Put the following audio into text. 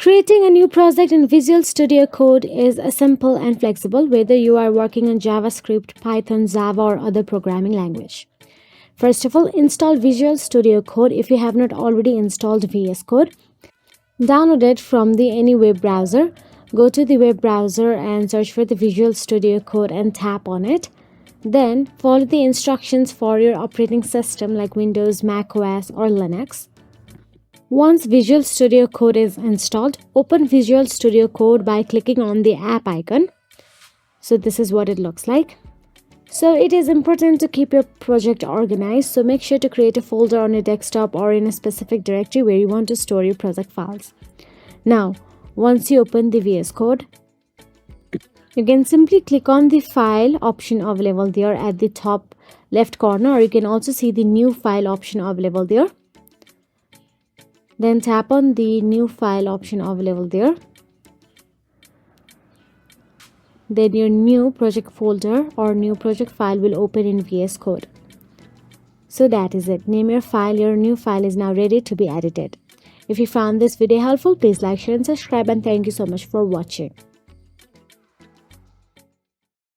Creating a new project in Visual Studio Code is simple and flexible, whether you are working on JavaScript, Python, Java, or other programming language. First of all, install Visual Studio Code if you have not already installed VS Code. Download it from any web browser. Go to the web browser and search for the Visual Studio Code and tap on it. Then follow the instructions for your operating system like Windows, Mac OS, or Linux. Once Visual Studio Code is installed, open Visual Studio Code by clicking on the app icon. So this is what it looks like. So it is important to keep your project organized. So make sure to create a folder on your desktop or in a specific directory where you want to store your project files. Now, once you open the VS Code, you can simply click on the file option available there at the top left corner, or you can also see the new file option available there. Then tap on the new file option available there. Then your new project folder or new project file will open in VS Code. So that is it. Name your file. Your new file is now ready to be edited. If you found this video helpful, please like, share and subscribe, and thank you so much for watching.